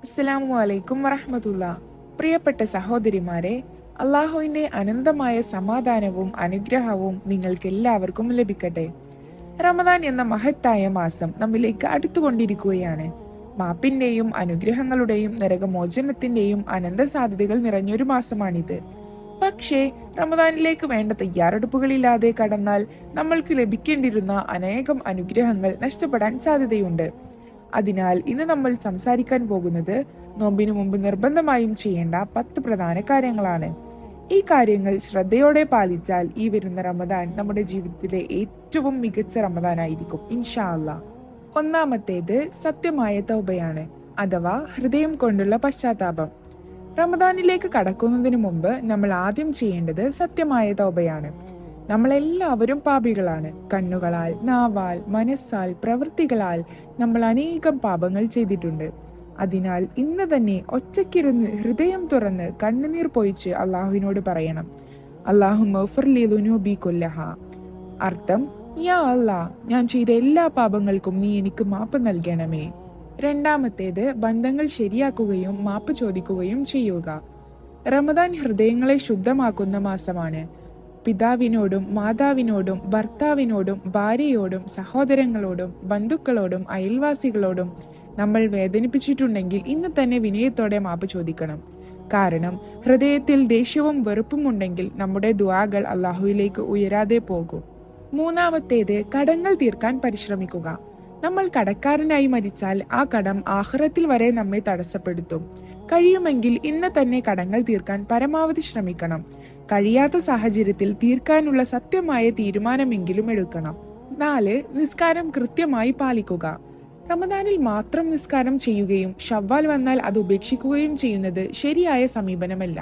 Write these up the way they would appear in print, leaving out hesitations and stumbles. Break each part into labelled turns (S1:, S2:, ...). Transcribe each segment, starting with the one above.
S1: അസ്സലാമു അലൈക്കും വറഹ്മത്തുള്ള. പ്രിയപ്പെട്ട സഹോദരിമാരെ, അള്ളാഹുവിന്റെ അനന്തമായ സമാധാനവും അനുഗ്രഹവും നിങ്ങൾക്ക് എല്ലാവർക്കും ലഭിക്കട്ടെ. റമദാൻ എന്ന മഹത്തായ മാസം നമ്മിലേക്ക് അടുത്തുകൊണ്ടിരിക്കുകയാണ്. മാപ്പിന്റെയും അനുഗ്രഹങ്ങളുടെയും നരകമോചനത്തിന്റെയും അനന്ത സാധ്യതകൾ നിറഞ്ഞൊരു മാസമാണിത്. പക്ഷേ റമദാനിലേക്ക് വേണ്ട തയ്യാറെടുപ്പുകളില്ലാതെ കടന്നാൽ നമ്മൾക്ക് ലഭിക്കേണ്ടിരുന്ന അനേകം അനുഗ്രഹങ്ങൾ നഷ്ടപ്പെടാൻ സാധ്യതയുണ്ട്. അതിനാൽ ഇന്ന് നമ്മൾ സംസാരിക്കാൻ പോകുന്നത് നോമ്പിനു മുമ്പ് നിർബന്ധമായും ചെയ്യേണ്ട 10 പ്രധാന കാര്യങ്ങളാണ്. ഈ കാര്യങ്ങൾ ശ്രദ്ധയോടെ പാലിച്ചാൽ ഈ വരുന്ന റമദാൻ നമ്മുടെ ജീവിതത്തിലെ ഏറ്റവും മികച്ച റമദാനായിരിക്കും ഇൻഷാ അല്ലാഹ്. ഒന്നാമത്തേത് സത്യമായ തൗബയാണ്, അഥവാ ഹൃദയം കൊണ്ടുള്ള പശ്ചാത്താപം. റമദാനിലേക്ക് കടക്കുന്നതിന് മുമ്പ് നമ്മൾ ആദ്യം ചെയ്യേണ്ടത് സത്യമായ തൗബയാണ്. നമ്മളെല്ലാവരും പാപികളാണ്. കണ്ണുകളാൽ, നാവാൽ, മനസ്സാൽ, പ്രവൃത്തികളാൽ നമ്മൾ അനേകം പാപങ്ങൾ ചെയ്തിട്ടുണ്ട്. അതിനാൽ ഇന്ന് തന്നെ ഒറ്റയ്ക്കിരുന്ന് ഹൃദയം തുറന്ന് കണ്ണുനീർ പൊഴിച്ച് അള്ളാഹുവിനോട് പറയണം, അല്ലാഹുമ്മ ഗ്ഫിർലി ദുനൂബി കുല്ലഹ. അർത്ഥം, യാ അല്ലാ, ഞാൻ ചെയ്ത എല്ലാ പാപങ്ങൾക്കും നീ എനിക്ക് മാപ്പ് നൽകണമേ. രണ്ടാമത്തേത് ബന്ധങ്ങൾ ശരിയാക്കുകയും മാപ്പ് ചോദിക്കുകയും ചെയ്യുക. റമദാൻ ഹൃദയങ്ങളെ ശുദ്ധമാക്കുന്ന മാസമാണ്. പിതാവിനോടും മാതാവിനോടും ഭർത്താവിനോടും ഭാര്യയോടും സഹോദരങ്ങളോടും ബന്ധുക്കളോടും അയൽവാസികളോടും നമ്മൾ വേദനിപ്പിച്ചിട്ടുണ്ടെങ്കിൽ ഇന്ന് തന്നെ വിനയത്തോടെ മാപ്പ് ചോദിക്കണം. കാരണം ഹൃദയത്തിൽ ദേഷ്യവും വെറുപ്പും ഉണ്ടെങ്കിൽ നമ്മുടെ ദുആകൾ അള്ളാഹുവിലേക്ക് ഉയരാതെ പോകും. മൂന്നാമത്തേത് കടങ്ങൾ തീർക്കാൻ പരിശ്രമിക്കുക. നമ്മൾ കടക്കാരനായി മരിച്ചാൽ ആ കടം ആഖിറത്തിൽ വരെ നമ്മെ തടസ്സപ്പെടുത്തും. കഴിയുമെങ്കിൽ ഇന്ന് തന്നെ കടങ്ങൾ തീർക്കാൻ പരമാവധി ശ്രമിക്കണം. കഴിയാത്ത സാഹചര്യത്തിൽ തീർക്കാനുള്ള സത്യമായ തീരുമാനമെങ്കിലും എടുക്കണം. 4. നിസ്കാരം കൃത്യമായി പാലിക്കുക. റമദാനിൽ മാത്രം നിസ്കാരം ചെയ്യുകയും ഷവ്വാൽ വന്നാൽ അത് ഉപേക്ഷിക്കുകയും ചെയ്യുന്നത് ശരിയായ സമീപനമല്ല.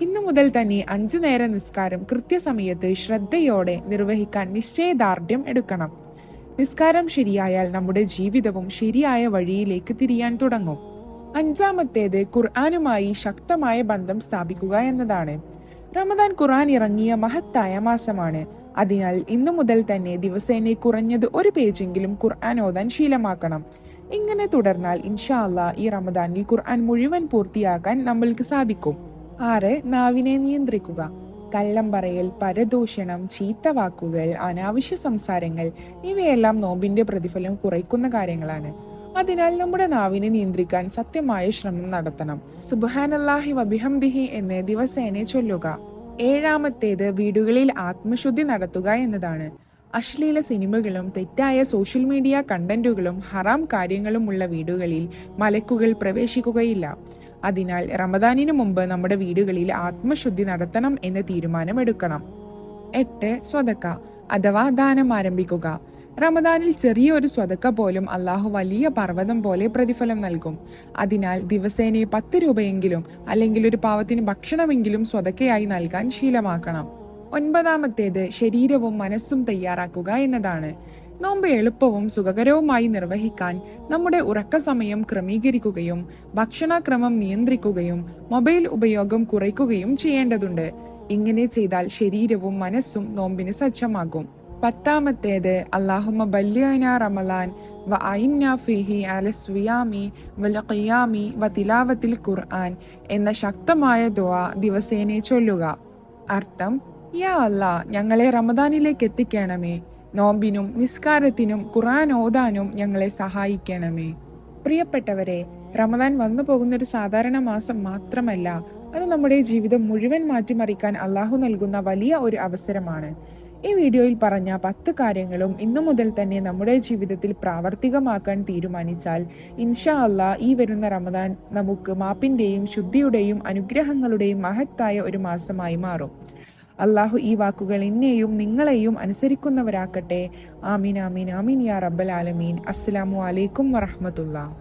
S1: ഇന്നു മുതൽ തന്നെ 5 നേര നിസ്കാരം കൃത്യസമയത്ത് ശ്രദ്ധയോടെ നിർവഹിക്കാൻ നിശ്ചയദാർഢ്യം എടുക്കണം. നിസ്കാരം ശരിയായാൽ നമ്മുടെ ജീവിതവും ശരിയായ വഴിയിലേക്ക് തിരിയാൻ തുടങ്ങും. അഞ്ചാമത്തേത് ഖുർആനുമായി ശക്തമായ ബന്ധം സ്ഥാപിക്കുക എന്നതാണ്. റമദാൻ ഖുർആൻ ഇറങ്ങിയ മഹത്തായ മാസമാണ്. അതിനാൽ ഇന്നു മുതൽ തന്നെ ദിവസേന കുറഞ്ഞത് ഒരു പേജെങ്കിലും ഖുർആൻ ഓതാൻ ശീലമാക്കണം. ഇങ്ങനെ തുടർന്നാൽ ഇൻഷാ അല്ലാഹ് ഈ റമദാനിൽ ഖുർആൻ മുഴുവൻ പൂർത്തിയാക്കാൻ നമ്മൾക്ക് സാധിക്കും. 6. നാവിനെ നിയന്ത്രിക്കുക. കള്ളം പറയൽ, പരദൂഷണം, ചീത്ത വാക്കുകൾ, അനാവശ്യ സംസാരങ്ങൾ ഇവയെല്ലാം നോമ്പിന്റെ പ്രതിഫലം കുറയ്ക്കുന്ന കാര്യങ്ങളാണ്. അതിനാൽ നമ്മുടെ നാവിനെ നിയന്ത്രിക്കാൻ സത്യമായ ശ്രമം നടത്തണം. സുബ്ഹാനല്ലാഹി വബിഹംദിഹി എന്ന് ദിവസേന ചൊല്ലുക. 7. വീടുകളിൽ ആത്മശുദ്ധി നടത്തുക എന്നതാണ്. അശ്ലീല സിനിമകളും തെറ്റായ സോഷ്യൽ മീഡിയ കണ്ടന്റുകളും ഹറാം കാര്യങ്ങളും ഉള്ള വീടുകളിൽ മലക്കുകൾ പ്രവേശിക്കുകയില്ല. അതിനാൽ റമദാനിന് മുമ്പ് നമ്മുടെ വീടുകളിൽ ആത്മശുദ്ധി നടത്തണം എന്ന തീരുമാനമെടുക്കണം. 8. സ്വതക്ക അഥവാ ദാനം ആരംഭിക്കുക. റമദാനിൽ ചെറിയൊരു സ്വതക്ക പോലും അള്ളാഹു വലിയ പർവ്വതം പോലെ പ്രതിഫലം നൽകും. അതിനാൽ ദിവസേന 10 രൂപയെങ്കിലും അല്ലെങ്കിൽ ഒരു പാവത്തിന് ഭക്ഷണമെങ്കിലും സ്വതക്കയായി നൽകാൻ ശീലമാക്കണം. 9. ശരീരവും മനസ്സും തയ്യാറാക്കുക എന്നതാണ്. നോമ്പ് എളുപ്പവും സുഖകരവുമായി നിർവഹിക്കാൻ നമ്മുടെ ഉറക്ക സമയം ക്രമീകരിക്കുകയും ഭക്ഷണക്രമം നിയന്ത്രിക്കുകയും മൊബൈൽ ഉപയോഗം കുറയ്ക്കുകയും ചെയ്യേണ്ടതുണ്ട്. ഇങ്ങനെ ചെയ്താൽ ശരീരവും മനസ്സും നോമ്പിന് സജ്ജമാകും. 10. അല്ലാഹുമ്മ ബല്ലിഗ്നാ റമളാൻ വ അഇന്നാ ഫീഹി അലാ സിയാമി വൽ ഖിയാമി വ തിലാവത്തിൽ ഖുർആൻ എന്ന ശക്തമായ ദുആ ദിവസേന ചൊല്ലുക. അർത്ഥം, യാ അല്ലാ, ഞങ്ങളെ റമദാനിലേക്ക് എത്തിക്കണമേ. നോമ്പിനും നിസ്കാരത്തിനും ഖുർആൻ ഓതാനും ഞങ്ങളെ സഹായിക്കണമേ. പ്രിയപ്പെട്ടവരെ, റമദാൻ വന്നു പോകുന്നൊരു സാധാരണ മാസം മാത്രമല്ല, അത് നമ്മുടെ ജീവിതം മുഴുവൻ മാറ്റിമറിക്കാൻ അള്ളാഹു നൽകുന്ന വലിയ ഒരു അവസരമാണ്. ഈ വീഡിയോയിൽ പറഞ്ഞ 10 കാര്യങ്ങളും ഇന്നു മുതൽ തന്നെ നമ്മുടെ ജീവിതത്തിൽ പ്രാവർത്തികമാക്കാൻ തീരുമാനിച്ചാൽ ഇൻഷാ അല്ലാഹ് ഈ വരുന്ന റമദാൻ നമുക്ക് മാപ്പിന്റെയും ശുദ്ധിയുടെയും അനുഗ്രഹങ്ങളുടെയും മഹത്തായ ഒരു മാസമായി മാറും. അള്ളാഹു ഈ വാക്കുകൾ എന്നെയും നിങ്ങളെയും അനുസരിക്കുന്നവരാക്കട്ടെ. ആമീൻ ആമീൻ ആമീൻ യാ റബ്ബൽ ആലമീൻ. അസ്സലാമു അലൈക്കും വറഹ്മത്തുള്ളാഹി.